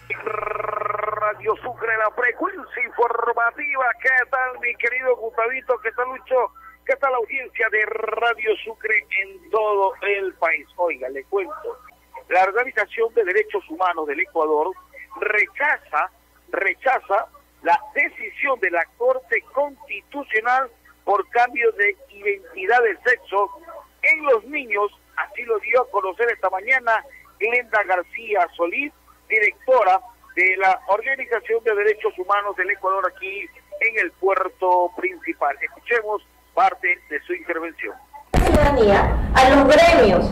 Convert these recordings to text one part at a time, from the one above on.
Radio Sucre, la frecuencia informativa. ¿Qué tal, mi querido Gustavito? ¿Qué tal, Lucho? ¿Qué tal la audiencia de Radio Sucre en todo el país? Oiga, le cuento. La Organización de Derechos Humanos del Ecuador rechaza la decisión de la Corte Constitucional por cambio de identidad de sexo en los niños. Así lo dio a conocer esta mañana Glenda García Solís, directora de la Organización de Derechos Humanos del Ecuador aquí en el puerto principal. Escuchemos parte de su intervención. Ciudadanía, a los gremios,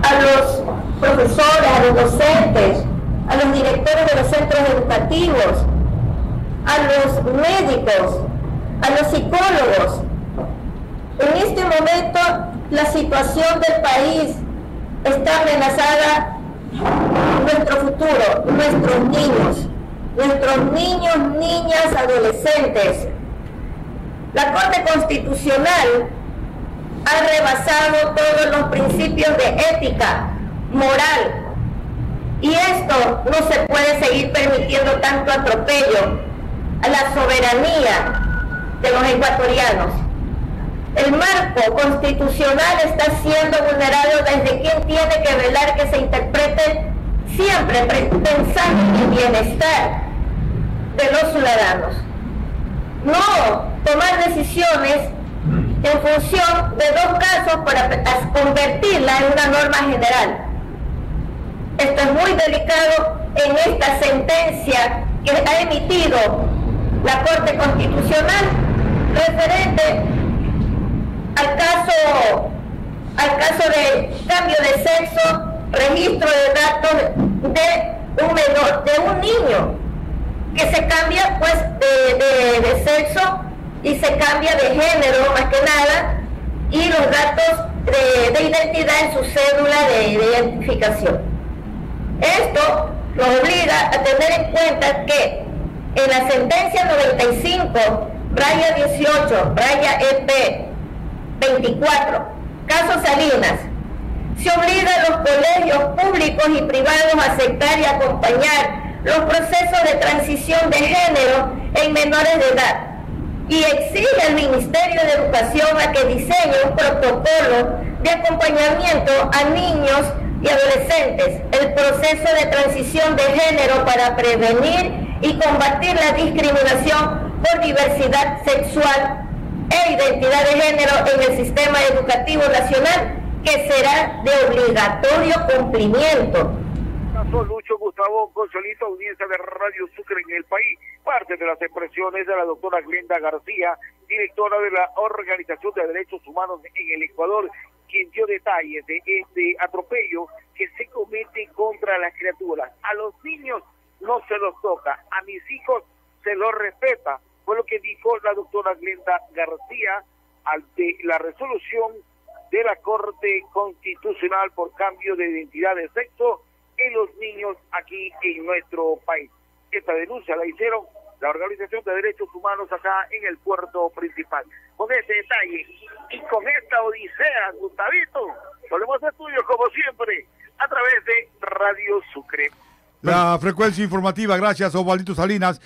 a los profesores, a los docentes, a los directores de los centros educativos, a los médicos, a los psicólogos. En este momento la situación del país está amenazada. Nuestro futuro, nuestros niños, niñas, adolescentes. La Corte Constitucional ha rebasado todos los principios de ética, moral, y esto no se puede seguir permitiendo tanto atropello a la soberanía de los ecuatorianos. El marco constitucional está siendo vulnerado desde quien tiene que velar que se interprete siempre pensando en el bienestar de los ciudadanos. No tomar decisiones en función de dos casos para convertirla en una norma general. Esto es muy delicado en esta sentencia que ha emitido la Corte Constitucional referente al caso de cambio de sexo, registro de datos de un menor, de un niño, que se cambia pues de sexo y se cambia de género más que nada, y los datos de identidad en su cédula de identificación. Esto nos obliga a tener en cuenta que en la sentencia 95/18/EP 24, caso Salinas, se obliga a los colegios públicos y privados a aceptar y acompañar los procesos de transición de género en menores de edad y exige al Ministerio de Educación a que diseñe un protocolo de acompañamiento a niños y adolescentes, el proceso de transición de género para prevenir y combatir la discriminación por diversidad sexual e identidad de género en el sistema educativo nacional, que será de obligatorio cumplimiento. Lucho Gustavo Consolito, audiencia de Radio Sucre en el país. Parte de las expresiones de la doctora Glenda García, directora de la Organización de Derechos Humanos en el Ecuador, quien dio detalles de este atropello que se comete contra las criaturas. A los niños no se los toca, a mis hijos se los respeta. Fue lo que dijo la doctora Glenda García ante la resolución de la Corte Constitucional por cambio de identidad de sexo en los niños aquí en nuestro país. Esta denuncia la hicieron la Organización de Derechos Humanos acá en el puerto principal. Con ese detalle y con esta odisea, Gustavito, volvemos a tuyo como siempre a través de Radio Sucre. La frecuencia informativa, gracias Osvaldito Salinas.